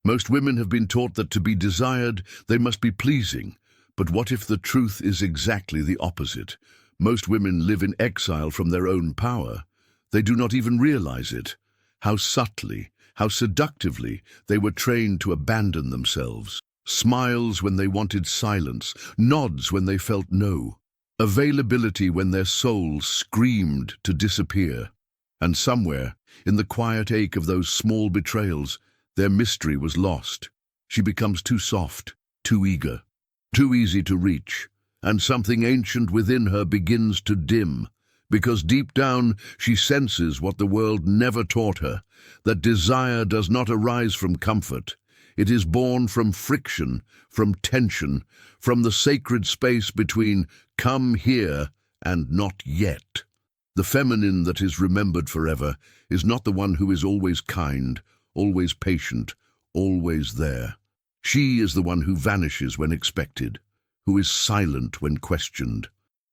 Most women have been taught that to be desired, they must be pleasing. But what if the truth is exactly the opposite? Most women live in exile from their own power. They do not even realize it. How subtly, how seductively they were trained to abandon themselves. Smiles when they wanted silence, nods when they felt no. Availability when their souls screamed to disappear. And somewhere, in the quiet ache of those small betrayals, their mystery was lost. She becomes too soft, too eager, too easy to reach, and something ancient within her begins to dim, because deep down she senses what the world never taught her, that desire does not arise from comfort. It is born from friction, from tension, from the sacred space between come here and not yet. The feminine that is remembered forever is not the one who is always kind, always patient, always there. She is the one who vanishes when expected, who is silent when questioned,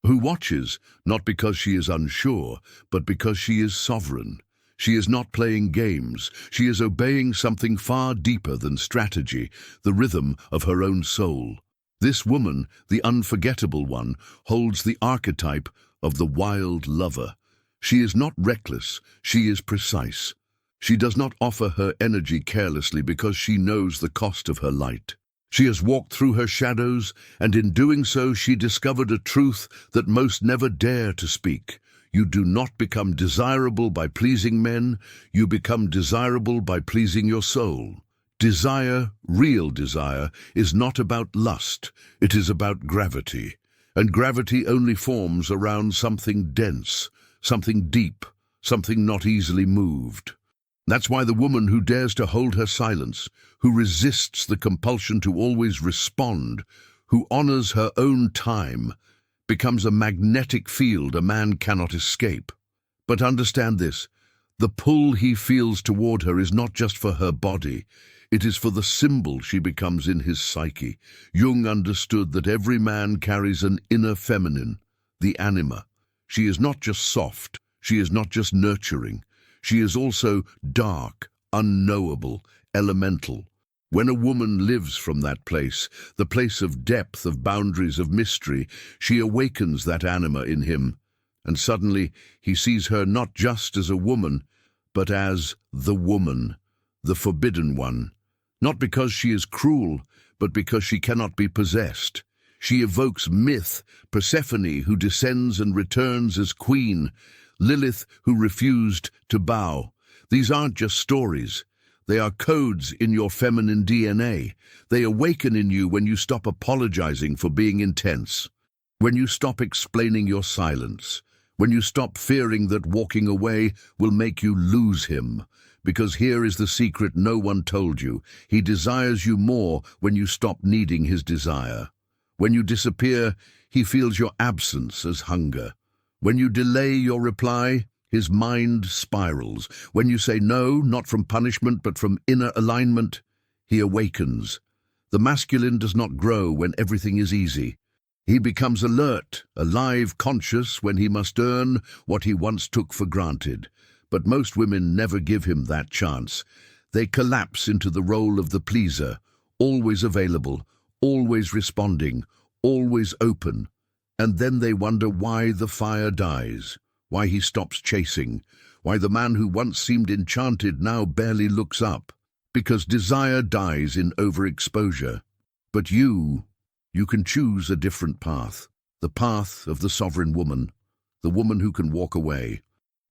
who watches not because she is unsure, but because she is sovereign. She is not playing games. She is obeying something far deeper than strategy, the rhythm of her own soul. This woman, the unforgettable one, holds the archetype of the wild lover. She is not reckless, she is precise. She does not offer her energy carelessly because she knows the cost of her light. She has walked through her shadows, and in doing so she discovered a truth that most never dare to speak. You do not become desirable by pleasing men, you become desirable by pleasing your soul. Desire, real desire, is not about lust, it is about gravity. And gravity only forms around something dense, something deep, something not easily moved. That's why the woman who dares to hold her silence, who resists the compulsion to always respond, who honors her own time, becomes a magnetic field a man cannot escape. But understand this, the pull he feels toward her is not just for her body, it is for the symbol she becomes in his psyche. Jung understood that every man carries an inner feminine, the anima. She is not just soft, she is not just nurturing, she is also dark, unknowable, elemental. When a woman lives from that place, the place of depth, of boundaries, of mystery, she awakens that anima in him, and suddenly he sees her not just as a woman, but as the woman, the forbidden one. Not because she is cruel, but because she cannot be possessed. She evokes myth, Persephone who descends and returns as queen, Lilith who refused to bow. These aren't just stories. They are codes in your feminine DNA. They awaken in you when you stop apologizing for being intense, when you stop explaining your silence, when you stop fearing that walking away will make you lose him. Because here is the secret no one told you. He desires you more when you stop needing his desire. When you disappear, he feels your absence as hunger. When you delay your reply, his mind spirals. When you say no, not from punishment but from inner alignment, he awakens. The masculine does not grow when everything is easy. He becomes alert, alive, conscious when he must earn what he once took for granted. But most women never give him that chance. They collapse into the role of the pleaser, always available, always responding, always open. And then they wonder why the fire dies, why he stops chasing, why the man who once seemed enchanted now barely looks up. Because desire dies in overexposure. But you can choose a different path, the path of the sovereign woman, the woman who can walk away,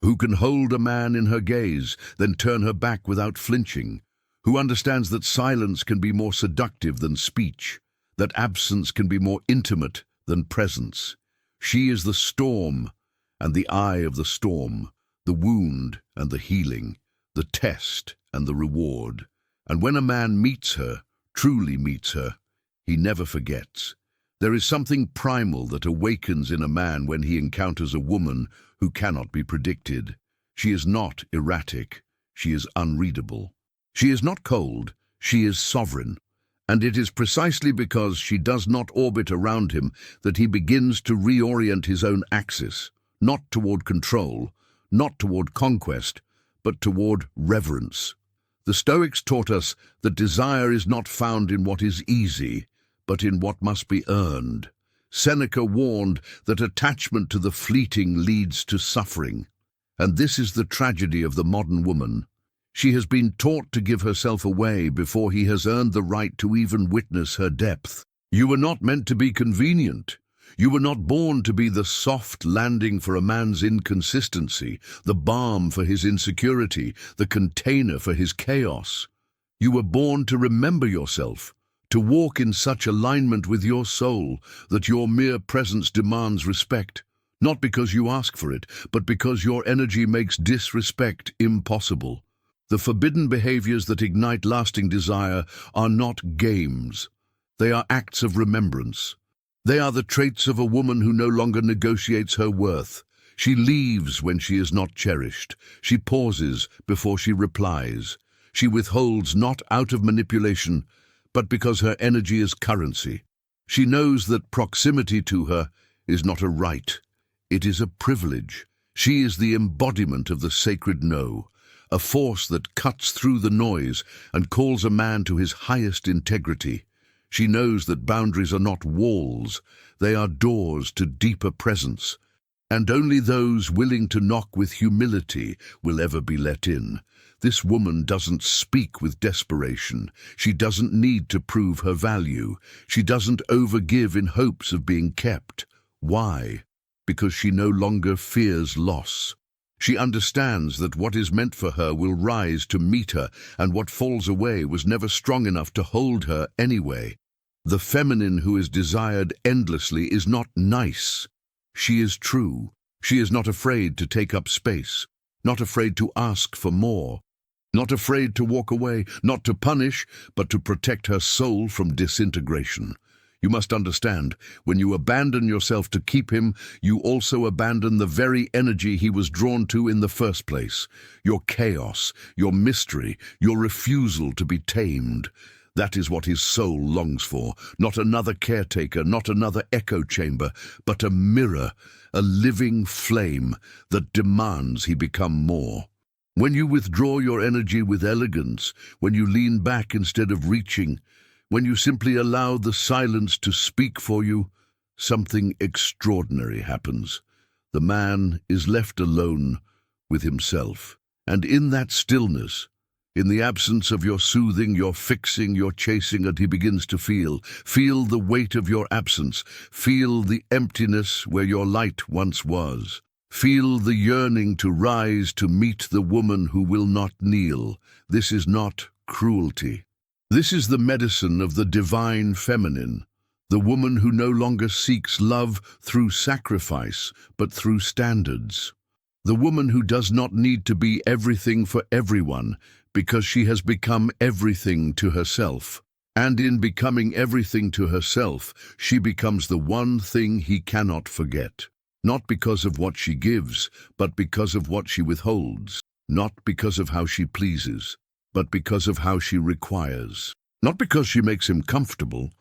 who can hold a man in her gaze, then turn her back without flinching, who understands that silence can be more seductive than speech, that absence can be more intimate than presence. She is the storm and the eye of the storm, the wound and the healing, the test and the reward. And when a man meets her, truly meets her, he never forgets. There is something primal that awakens in a man when he encounters a woman who cannot be predicted. She is not erratic, she is unreadable. She is not cold, she is sovereign. And it is precisely because she does not orbit around him that he begins to reorient his own axis, not toward control, not toward conquest, but toward reverence. The Stoics taught us that desire is not found in what is easy, but in what must be earned. Seneca warned that attachment to the fleeting leads to suffering. And this is the tragedy of the modern woman. She has been taught to give herself away before he has earned the right to even witness her depth. You were not meant to be convenient. You were not born to be the soft landing for a man's inconsistency, the balm for his insecurity, the container for his chaos. You were born to remember yourself, to walk in such alignment with your soul that your mere presence demands respect, not because you ask for it, but because your energy makes disrespect impossible. The forbidden behaviors that ignite lasting desire are not games. They are acts of remembrance. They are the traits of a woman who no longer negotiates her worth. She leaves when she is not cherished. She pauses before she replies. She withholds not out of manipulation, but because her energy is currency. She knows that proximity to her is not a right. It is a privilege. She is the embodiment of the sacred no, a force that cuts through the noise and calls a man to his highest integrity. She knows that boundaries are not walls, they are doors to deeper presence, and only those willing to knock with humility will ever be let in. This woman doesn't speak with desperation. She doesn't need to prove her value. She doesn't overgive in hopes of being kept. Why? Because she no longer fears loss. She understands that what is meant for her will rise to meet her, and what falls away was never strong enough to hold her anyway. The feminine who is desired endlessly is not nice. She is true. She is not afraid to take up space, not afraid to ask for more, not afraid to walk away, not to punish, but to protect her soul from disintegration. You must understand, when you abandon yourself to keep him, you also abandon the very energy he was drawn to in the first place. Your chaos, your mystery, your refusal to be tamed. That is what his soul longs for, not another caretaker, not another echo chamber, but a mirror, a living flame that demands he become more. When you withdraw your energy with elegance, when you lean back instead of reaching, when you simply allow the silence to speak for you, something extraordinary happens. The man is left alone with himself. And in that stillness, in the absence of your soothing, your fixing, your chasing, and he begins to feel the weight of your absence, feel the emptiness where your light once was. Feel the yearning to rise to meet the woman who will not kneel. This is not cruelty. This is the medicine of the divine feminine, the woman who no longer seeks love through sacrifice, but through standards. The woman who does not need to be everything for everyone, because she has become everything to herself. And in becoming everything to herself, she becomes the one thing he cannot forget. Not because of what she gives, but because of what she withholds. Not because of how she pleases, but because of how she requires. Not because she makes him comfortable,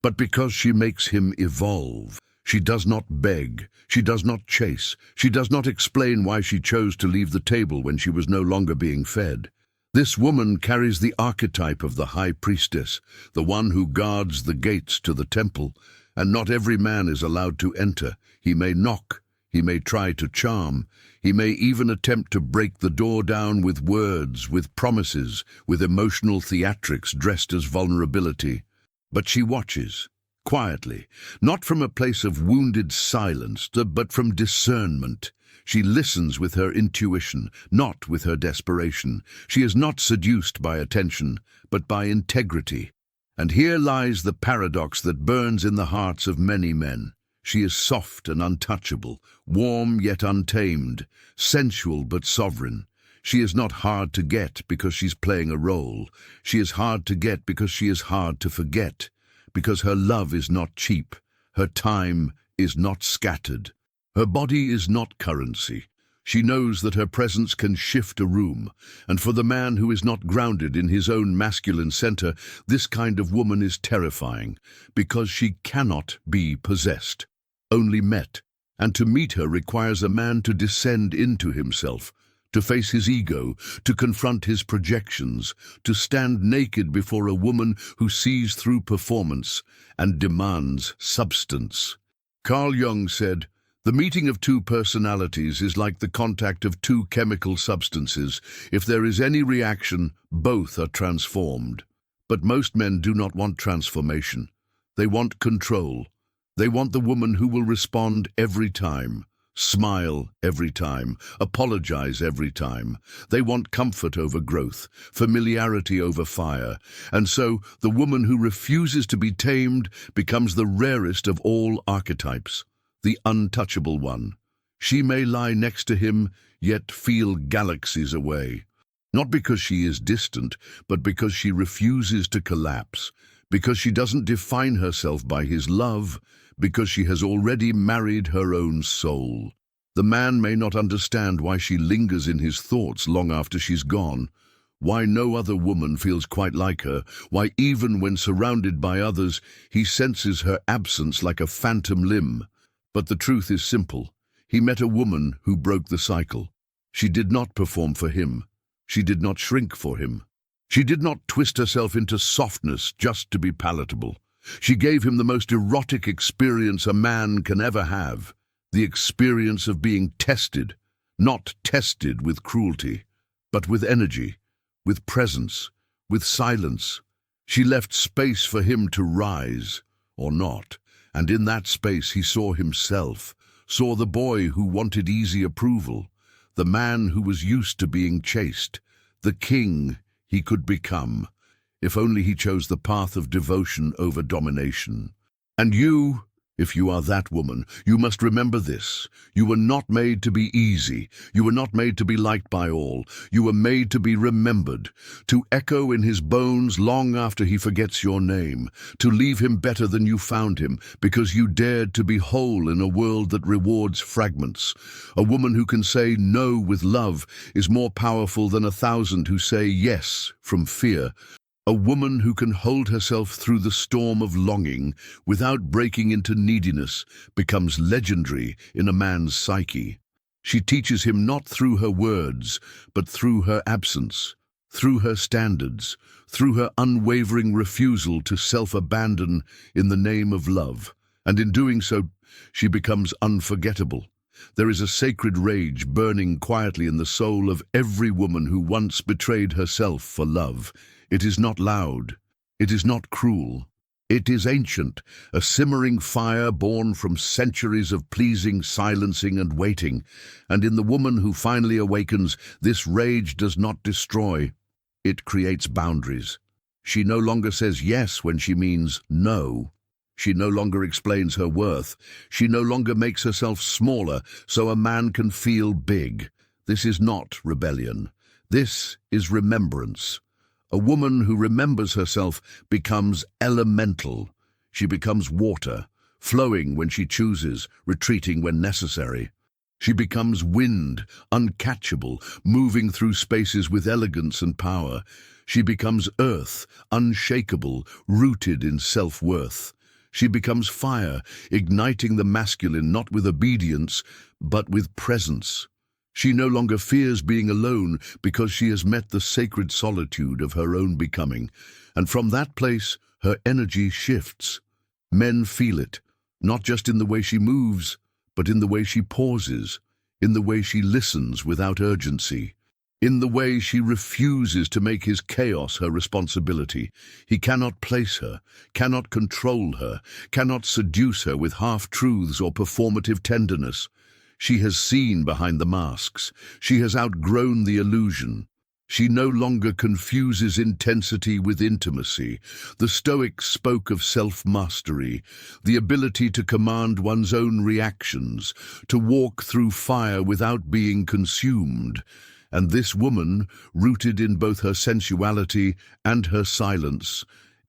but because she makes him evolve. She does not beg, she does not chase, she does not explain why she chose to leave the table when she was no longer being fed. This woman carries the archetype of the high priestess, the one who guards the gates to the temple, and not every man is allowed to enter. He may knock, he may try to charm, he may even attempt to break the door down with words, with promises, with emotional theatrics dressed as vulnerability. But she watches, quietly, not from a place of wounded silence, but from discernment. She listens with her intuition, not with her desperation. She is not seduced by attention, but by integrity. And here lies the paradox that burns in the hearts of many men. She is soft and untouchable, warm yet untamed, sensual but sovereign. She is not hard to get because she's playing a role. She is hard to get because she is hard to forget, because her love is not cheap, her time is not scattered, her body is not currency. She knows that her presence can shift a room, and for the man who is not grounded in his own masculine center, this kind of woman is terrifying, because she cannot be possessed, only met, and to meet her requires a man to descend into himself, to face his ego, to confront his projections, to stand naked before a woman who sees through performance and demands substance. Carl Jung said, "The meeting of two personalities is like the contact of two chemical substances. If there is any reaction, both are transformed." But most men do not want transformation. They want control. They want the woman who will respond every time, smile every time, apologize every time. They want comfort over growth, familiarity over fire. And so, the woman who refuses to be tamed becomes the rarest of all archetypes, the untouchable one. She may lie next to him, yet feel galaxies away. Not because she is distant, but because she refuses to collapse, because she doesn't define herself by his love, because she has already married her own soul. The man may not understand why she lingers in his thoughts long after she's gone, why no other woman feels quite like her, why even when surrounded by others, he senses her absence like a phantom limb. But the truth is simple. He met a woman who broke the cycle. She did not perform for him. She did not shrink for him. She did not twist herself into softness just to be palatable. She gave him the most erotic experience a man can ever have, the experience of being tested, not tested with cruelty, but with energy, with presence, with silence. She left space for him to rise, or not, and in that space he saw himself, saw the boy who wanted easy approval, the man who was used to being chased, the king he could become, if only he chose the path of devotion over domination. And you, if you are that woman, you must remember this. You were not made to be easy. You were not made to be liked by all. You were made to be remembered, to echo in his bones long after he forgets your name, to leave him better than you found him, because you dared to be whole in a world that rewards fragments. A woman who can say no with love is more powerful than 1,000 who say yes from fear. A woman who can hold herself through the storm of longing without breaking into neediness becomes legendary in a man's psyche. She teaches him not through her words, but through her absence, through her standards, through her unwavering refusal to self-abandon in the name of love. And in doing so, she becomes unforgettable. There is a sacred rage burning quietly in the soul of every woman who once betrayed herself for love. It is not loud. It is not cruel. It is ancient, a simmering fire born from centuries of pleasing, silencing, and waiting. And in the woman who finally awakens, this rage does not destroy. It creates boundaries. She no longer says yes when she means no. She no longer explains her worth. She no longer makes herself smaller so a man can feel big. This is not rebellion. This is remembrance. A woman who remembers herself becomes elemental. She becomes water, flowing when she chooses, retreating when necessary. She becomes wind, uncatchable, moving through spaces with elegance and power. She becomes earth, unshakable, rooted in self-worth. She becomes fire, igniting the masculine not with obedience, but with presence. She no longer fears being alone because she has met the sacred solitude of her own becoming, and from that place her energy shifts. Men feel it, not just in the way she moves, but in the way she pauses, in the way she listens without urgency, in the way she refuses to make his chaos her responsibility. He cannot place her, cannot control her, cannot seduce her with half-truths or performative tenderness. She has seen behind the masks. She has outgrown the illusion. She no longer confuses intensity with intimacy. The Stoics spoke of self-mastery, the ability to command one's own reactions, to walk through fire without being consumed. And this woman, rooted in both her sensuality and her silence,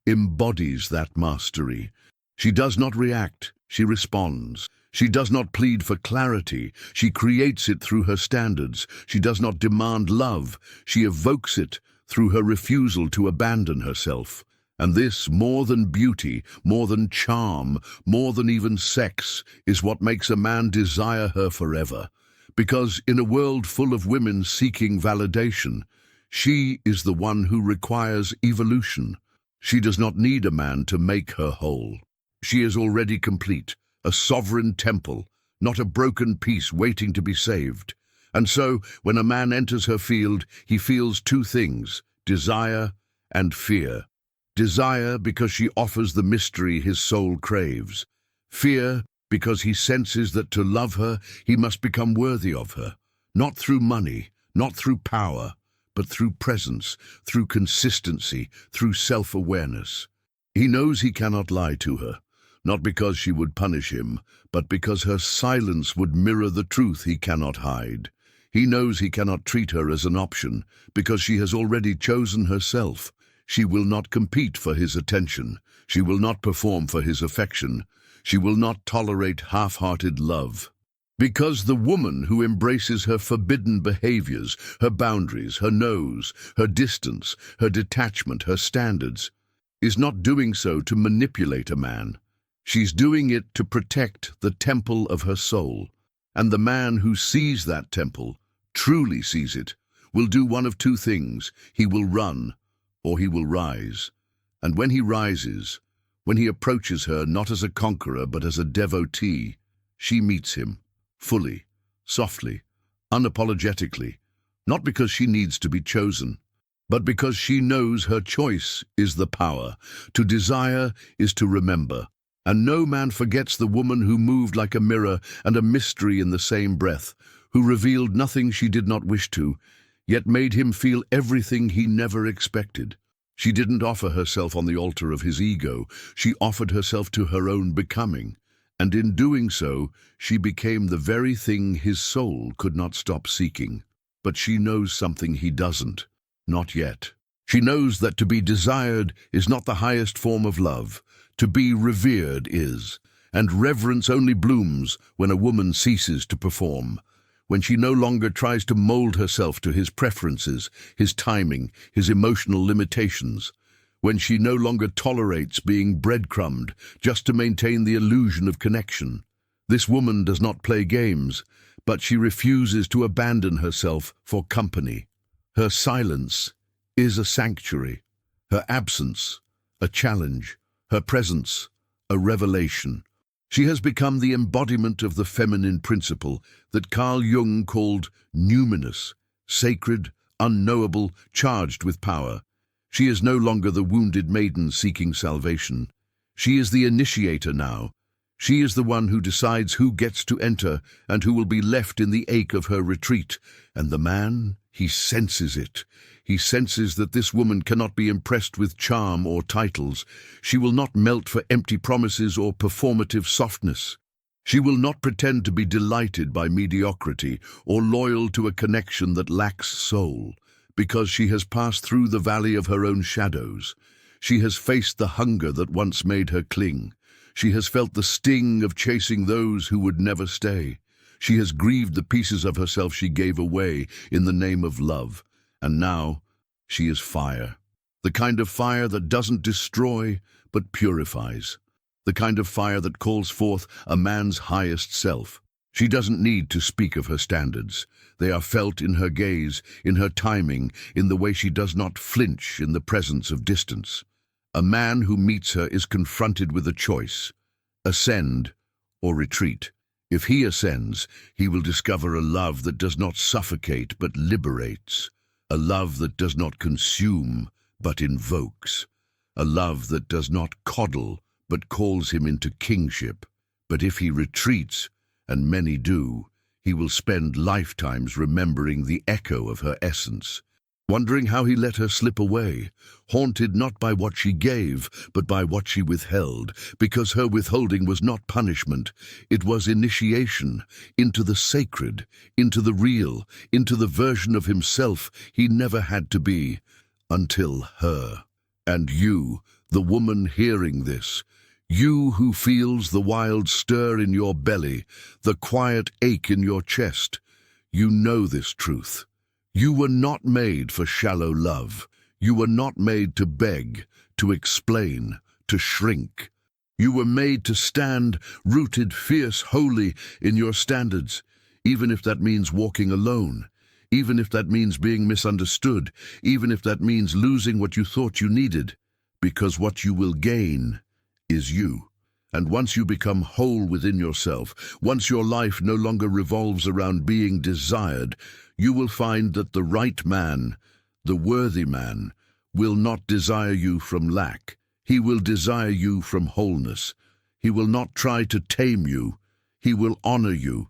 embodies that mastery. She does not react, she responds. She does not plead for clarity. She creates it through her standards. She does not demand love. She evokes it through her refusal to abandon herself. And this, more than beauty, more than charm, more than even sex, is what makes a man desire her forever. Because in a world full of women seeking validation, she is the one who requires evolution. She does not need a man to make her whole. She is already complete, a sovereign temple, not a broken piece waiting to be saved. And so, when a man enters her field, he feels two things: desire and fear. Desire because she offers the mystery his soul craves. Fear because he senses that to love her, he must become worthy of her, not through money, not through power, but through presence, through consistency, through self-awareness. He knows he cannot lie to her, not because she would punish him, but because her silence would mirror the truth he cannot hide. He knows he cannot treat her as an option, because she has already chosen herself. She will not compete for his attention. She will not perform for his affection. She will not tolerate half-hearted love. Because the woman who embraces her forbidden behaviors, her boundaries, her no's, her distance, her detachment, her standards, is not doing so to manipulate a man. She's doing it to protect the temple of her soul. And the man who sees that temple, truly sees it, will do one of two things. He will run, or he will rise. And when he rises, when he approaches her not as a conqueror but as a devotee, she meets him, fully, softly, unapologetically, not because she needs to be chosen, but because she knows her choice is the power. To desire is to remember, and no man forgets the woman who moved like a mirror and a mystery in the same breath, who revealed nothing she did not wish to, yet made him feel everything he never expected. She didn't offer herself on the altar of his ego, she offered herself to her own becoming, and in doing so, she became the very thing his soul could not stop seeking. But she knows something he doesn't, not yet. She knows that to be desired is not the highest form of love, to be revered is, and reverence only blooms when a woman ceases to perform, when she no longer tries to mold herself to his preferences, his timing, his emotional limitations, when she no longer tolerates being breadcrumbed just to maintain the illusion of connection. This woman does not play games, but she refuses to abandon herself for company. Her silence is a sanctuary, her absence a challenge, her presence a revelation. She has become the embodiment of the feminine principle that Carl Jung called numinous, sacred, unknowable, charged with power. She is no longer the wounded maiden seeking salvation. She is the initiator now. She is the one who decides who gets to enter and who will be left in the ache of her retreat. And the man, he senses it. He senses that this woman cannot be impressed with charm or titles. She will not melt for empty promises or performative softness. She will not pretend to be delighted by mediocrity or loyal to a connection that lacks soul, because she has passed through the valley of her own shadows. She has faced the hunger that once made her cling. She has felt the sting of chasing those who would never stay. She has grieved the pieces of herself she gave away in the name of love. And now, she is fire. The kind of fire that doesn't destroy, but purifies. The kind of fire that calls forth a man's highest self. She doesn't need to speak of her standards. They are felt in her gaze, in her timing, in the way she does not flinch in the presence of distance. A man who meets her is confronted with a choice: ascend or retreat. If he ascends, he will discover a love that does not suffocate but liberates. A love that does not consume, but invokes. A love that does not coddle, but calls him into kingship. But if he retreats, and many do, he will spend lifetimes remembering the echo of her essence, wondering how he let her slip away, haunted not by what she gave, but by what she withheld, because her withholding was not punishment, it was initiation into the sacred, into the real, into the version of himself he never had to be, until her. And you, the woman hearing this, you who feels the wild stir in your belly, the quiet ache in your chest, you know this truth. You were not made for shallow love. You were not made to beg, to explain, to shrink. You were made to stand, rooted, fierce, holy in your standards. even if that means walking alone, even if that means being misunderstood, even if that means losing what you thought you needed, because what you will gain is you. And once you become whole within yourself, once your life no longer revolves around being desired, you will find that the right man, the worthy man, will not desire you from lack. He will desire you from wholeness. He will not try to tame you. He will honor you,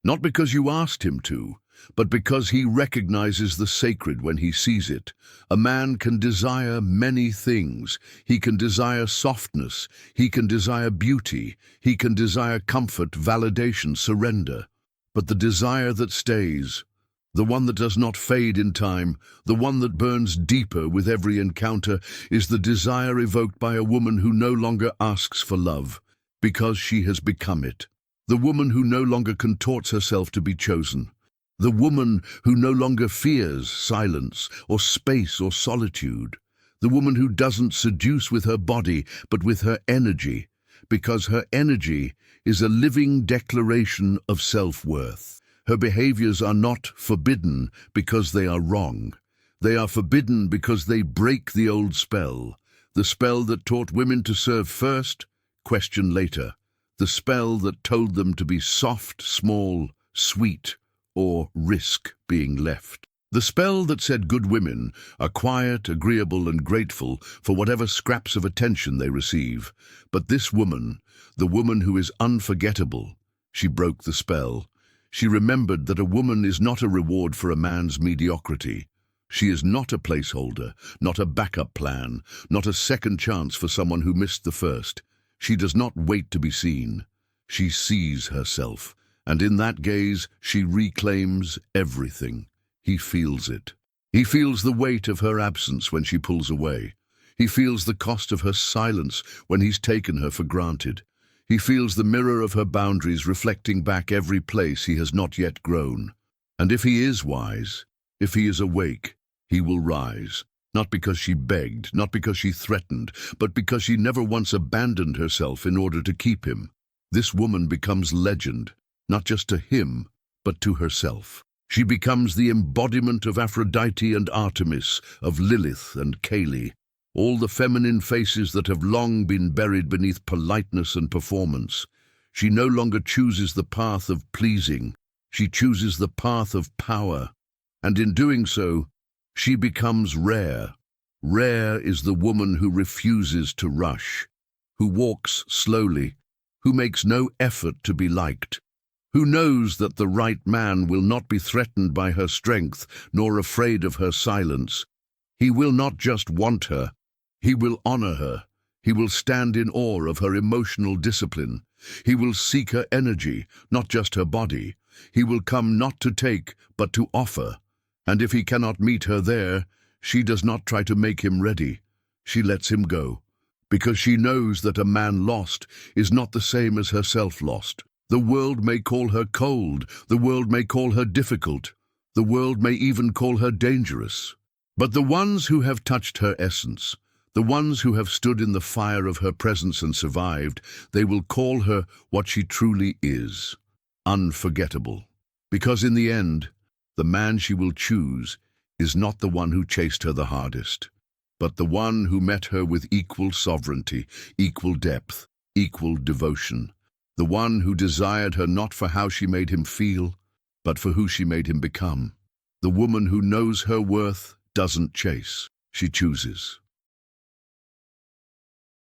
not because you asked him to, but because he recognizes the sacred when he sees it. A man can desire many things. He can desire softness. He can desire beauty. He can desire comfort, validation, surrender. But the desire that stays, the one that does not fade in time, the one that burns deeper with every encounter, is the desire evoked by a woman who no longer asks for love, because she has become it. The woman who no longer contorts herself to be chosen. The woman who no longer fears silence or space or solitude. The woman who doesn't seduce with her body, but with her energy, because her energy is a living declaration of self-worth. Her behaviors are not forbidden because they are wrong. They are forbidden because they break the old spell, the spell that taught women to serve first, question later, the spell that told them to be soft, small, sweet, or risk being left. The spell that said good women are quiet, agreeable, and grateful for whatever scraps of attention they receive. But this woman, the woman who is unforgettable, she broke the spell. She remembered that a woman is not a reward for a man's mediocrity. She is not a placeholder, not a backup plan, not a second chance for someone who missed the first. She does not wait to be seen. She sees herself. And in that gaze, she reclaims everything. He feels it. He feels the weight of her absence when she pulls away. He feels the cost of her silence when he's taken her for granted. He feels the mirror of her boundaries reflecting back every place he has not yet grown. And if he is wise, if he is awake, he will rise. Not because she begged, not because she threatened, but because she never once abandoned herself in order to keep him. This woman becomes legend. Not just to him, but to herself. She becomes the embodiment of Aphrodite and Artemis, of Lilith and Kali, all the feminine faces that have long been buried beneath politeness and performance. She no longer chooses the path of pleasing. She chooses the path of power. And in doing so, she becomes rare. Rare is the woman who refuses to rush, who walks slowly, who makes no effort to be liked, who knows that the right man will not be threatened by her strength nor afraid of her silence. He will not just want her, he will honor her. He will stand in awe of her emotional discipline. He will seek her energy, not just her body. He will come not to take, but to offer. And if he cannot meet her there, she does not try to make him ready. She lets him go, because she knows that a man lost is not the same as herself lost. The world may call her cold, the world may call her difficult, the world may even call her dangerous. But the ones who have touched her essence, the ones who have stood in the fire of her presence and survived, they will call her what she truly is, unforgettable. Because in the end, the man she will choose is not the one who chased her the hardest, but the one who met her with equal sovereignty, equal depth, equal devotion. The one who desired her not for how she made him feel, but for who she made him become. The woman who knows her worth doesn't chase, she chooses.